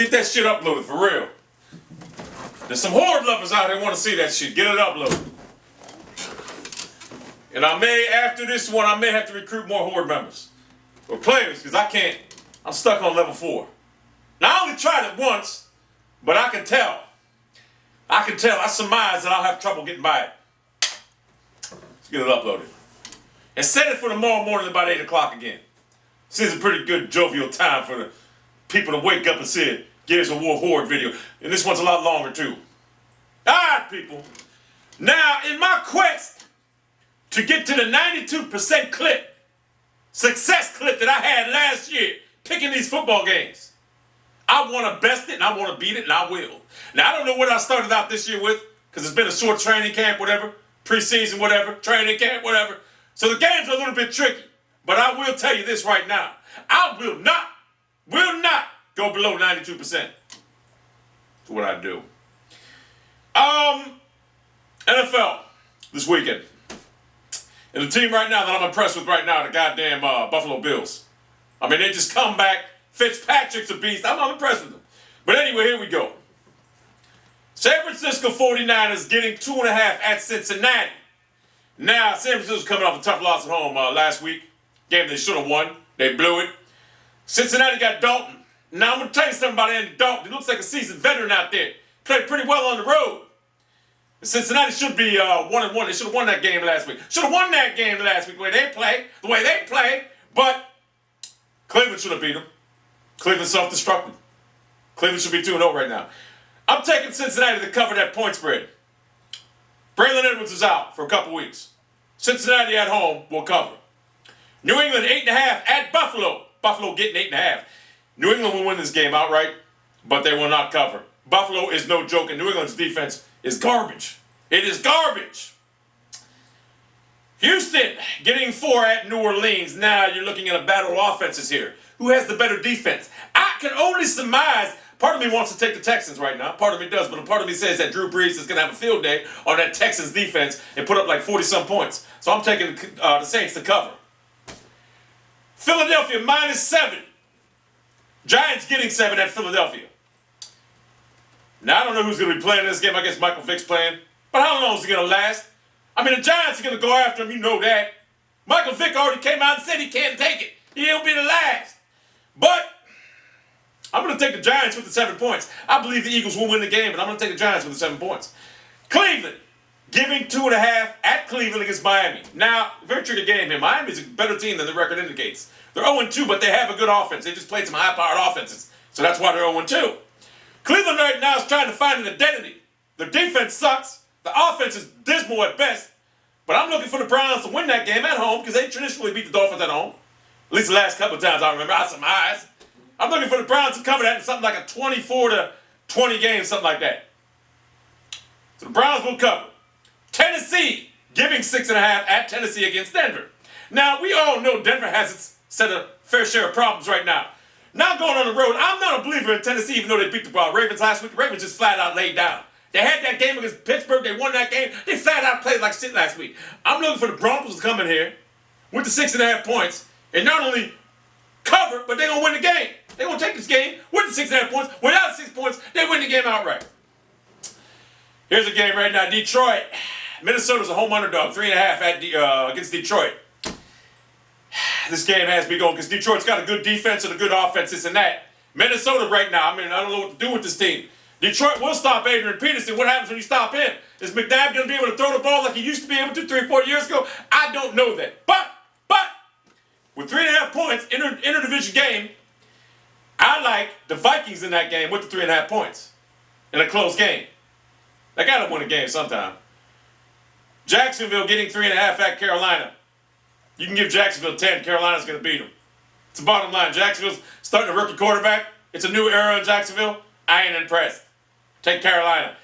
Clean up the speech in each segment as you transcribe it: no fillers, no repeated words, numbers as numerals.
Get that shit uploaded for real. There's some Horde lovers out there want to see that shit. Get it uploaded. And after this one, I may have to recruit more Horde members. Or players, because I can't. I'm stuck on level 4. Now, I only tried it once, but I can tell. I surmise that I'll have trouble getting by it. Let's get it uploaded. And set it for tomorrow morning about 8 o'clock again. Seems a pretty good jovial time for the people to wake up and see it. Gears of War Horde video. And this one's a lot longer too. Alright, people. Now, in my quest to get to the 92% clip, success clip that I had last year, picking these football games, I want to best it and I want to beat it and I will. Now, I don't know what I started out this year with, because it's been a short training camp, whatever, preseason, whatever, training camp, whatever. So the game's a little bit tricky. But I will tell you this right now. I will not go below 92%. That's what I do. NFL this weekend. And the team right now that I'm impressed with right now, the goddamn Buffalo Bills. I mean, they just come back. Fitzpatrick's a beast. I'm not impressed with them. But anyway, here we go. San Francisco 49ers getting 2.5 at Cincinnati. Now, San Francisco's coming off a tough loss at home last week. Game they should have won. They blew it. Cincinnati got Dalton. Now, I'm going to tell you something about Andy Dalton. He looks like a seasoned veteran out there. Played pretty well on the road. Cincinnati should be 1-1. They should have won that game last week. Should have won that game last week the way they play. But Cleveland should have beat them. Cleveland's self-destructed. Cleveland should be 2-0 right now. I'm taking Cincinnati to cover that point spread. Braylon Edwards is out for a couple weeks. Cincinnati at home will cover. New England 8.5 at Buffalo. Buffalo getting 8.5. New England will win this game outright, but they will not cover. Buffalo is no joke, and New England's defense is garbage. It is garbage. Houston getting 4 at New Orleans. Now you're looking at a battle of offenses here. Who has the better defense? I can only surmise. Part of me wants to take the Texans right now. Part of me does, but a part of me says that Drew Brees is going to have a field day on that Texans defense and put up like 40-some points. So I'm taking the Saints to cover. Philadelphia -7. Giants getting 7 at Philadelphia. Now, I don't know who's going to be playing this game. I guess Michael Vick's playing. But how long is it going to last? I mean, the Giants are going to go after him. You know that. Michael Vick already came out and said he can't take it. He'll be the last. But I'm going to take the Giants with the 7 points. I believe the Eagles will win the game, but I'm going to take the Giants with the 7 points. Cleveland giving 2.5 at Cleveland against Miami. Now, very tricky game here. Miami's a better team than the record indicates. They're 0-2, but they have a good offense. They just played some high-powered offenses. So that's why they're 0-2. Cleveland right now is trying to find an identity. The defense sucks. The offense is dismal at best. But I'm looking for the Browns to win that game at home because they traditionally beat the Dolphins at home. At least the last couple of times I remember. I surmise. I'm looking for the Browns to cover that in something like a 24-20 game, something like that. So the Browns will cover. Tennessee giving 6.5 at Tennessee against Denver. Now, we all know Denver has its set a fair share of problems right now. Now going on the road, I'm not a believer in Tennessee, even though they beat the Ravens last week. The Ravens just flat out laid down. They had that game against Pittsburgh. They won that game. They flat out played like shit last week. I'm looking for the Broncos to come in here with the 6.5 points and not only cover, but they're going to win the game. They're going to take this game with the 6.5 points. Without 6 points, they win the game outright. Here's a game right now. Detroit. Minnesota's a home underdog, 3.5 against Detroit. This game has me going because Detroit's got a good defense and a good offense, this and that. Minnesota right now, I mean, I don't know what to do with this team. Detroit will stop Adrian Peterson. What happens when you stop him? Is McNabb going to be able to throw the ball like he used to be able to 3-4 years ago? I don't know that. But, with 3.5 points, interdivision game, I like the Vikings in that game with the 3.5 points in a close game. They got to win a game sometime. Jacksonville getting 3.5 at Carolina. You can give Jacksonville 10. Carolina's going to beat them. It's the bottom line. Jacksonville's starting a rookie quarterback. It's a new era in Jacksonville. I ain't impressed. Take Carolina.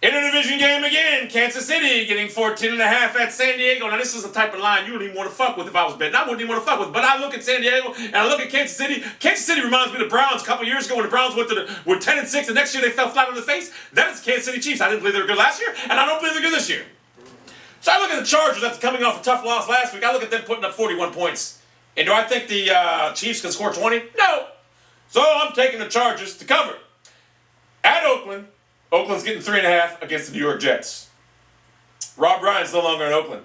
Interdivision game again. Kansas City getting 14.5 at San Diego. Now, this is the type of line you wouldn't even want to fuck with if I was betting. I wouldn't even want to fuck with. But I look at San Diego and I look at Kansas City. Kansas City reminds me of the Browns a couple years ago when the Browns were 10-6 and next year they fell flat on the face. That is Kansas City Chiefs. I didn't believe they were good last year, and I don't believe they're good this year. So I look at the Chargers after coming off a tough loss last week. I look at them putting up 41 points. And do I think the Chiefs can score 20? No. So I'm taking the Chargers to cover. At Oakland, Oakland's getting 3.5 against the New York Jets. Rob Ryan's no longer in Oakland.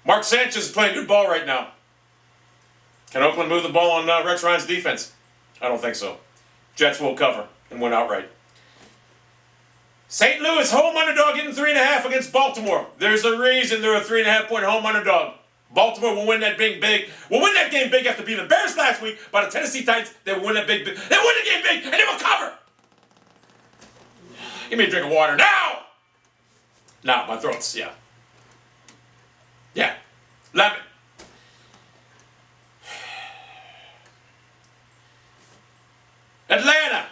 Mark Sanchez is playing good ball right now. Can Oakland move the ball on Rex Ryan's defense? I don't think so. Jets will cover and win outright. St. Louis, home underdog, getting 3.5 against Baltimore. There's a reason they're a 3.5-point home underdog. Baltimore will win that big. Will win that game big after beating the Bears last week by the Tennessee Titans. They will win that big. They will win the game big, and they will cover. Give me a drink of water now. Now, my throat's, yeah. Yeah. Lemon. Atlanta,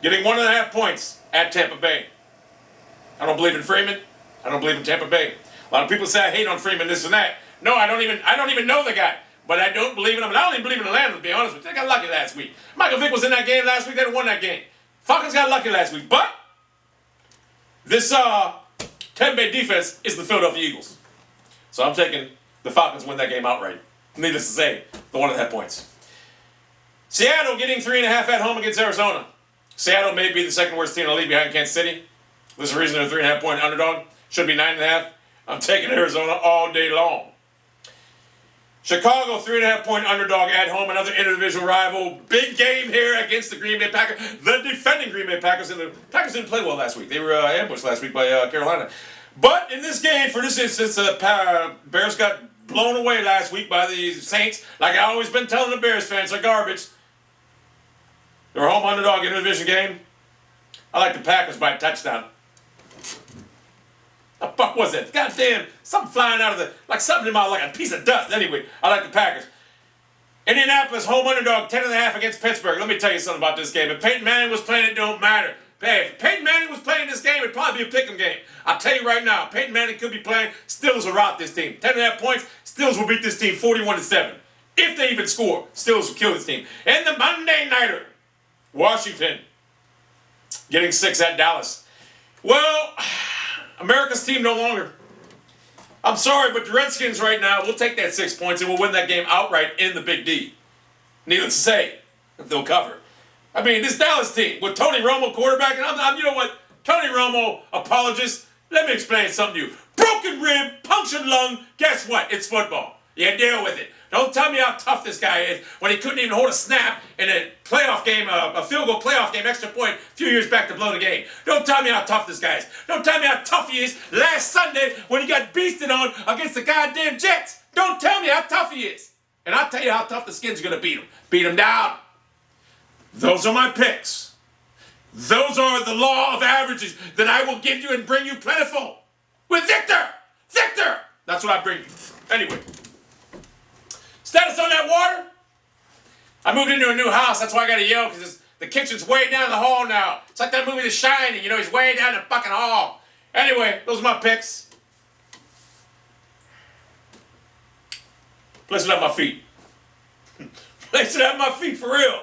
getting 1.5 points at Tampa Bay. I don't believe in Freeman. I don't believe in Tampa Bay. A lot of people say I hate on Freeman, this and that. No, I don't even know the guy. But I don't believe in him. And I don't even believe in Atlanta, to be honest with you. They got lucky last week. Michael Vick was in that game last week. They'd have won that game. Falcons got lucky last week. But this Tampa Bay defense is the Philadelphia Eagles. So I'm taking the Falcons win that game outright. Needless to say, the 1.5 points. Seattle getting 3.5 at home against Arizona. Seattle may be the second worst team in the league behind Kansas City. There's a reason they're a 3.5-point underdog. Should be 9.5. I'm taking Arizona all day long. Chicago, 3.5-point underdog at home. Another interdivisional rival. Big game here against the Green Bay Packers. The defending Green Bay Packers. And the Packers didn't play well last week. They were ambushed last week by Carolina. But in this game, for this instance, Bears got blown away last week by the Saints. Like I've always been telling the Bears fans, they're garbage. They're a home underdog in a division game. I like the Packers by a touchdown. The fuck was that? Goddamn, something flying out of the, like something in my, like a piece of dust. Anyway, I like the Packers. Indianapolis, home underdog, 10.5 against Pittsburgh. Let me tell you something about this game. If Peyton Manning was playing, it don't matter. Hey, if Peyton Manning was playing this game, it'd probably be a pick'em game. I'll tell you right now, Peyton Manning could be playing. Steelers will rout this team. 10.5 points, Steelers will beat this team 41-7. If they even score, Steelers will kill this team. And the Monday Nighter, Washington, getting 6 at Dallas. Well, America's team no longer. I'm sorry, but the Redskins right now will take that 6 points and will win that game outright in the Big D. Needless to say, they'll cover. I mean, this Dallas team with Tony Romo quarterback, and I'm you know what? Tony Romo, apologist. Let me explain something to you. Broken rib, punctured lung. Guess what? It's football. You deal with it. Don't tell me how tough this guy is when he couldn't even hold a snap in a playoff game, a field goal playoff game, extra point a few years back to blow the game. Don't tell me how tough this guy is. Don't tell me how tough he is last Sunday when he got beasted on against the goddamn Jets. Don't tell me how tough he is. And I'll tell you how tough the Skins are going to beat him. Beat him down. Those are my picks. Those are the law of averages that I will give you and bring you plentiful. With Victor! Victor! That's what I bring you. Anyway. Status on that water? I moved into a new house. That's why I got to yell, because the kitchen's way down in the hall now. It's like that movie The Shining. You know, he's way down in the fucking hall. Anyway, those are my picks. Place it at my feet. Place it at my feet for real.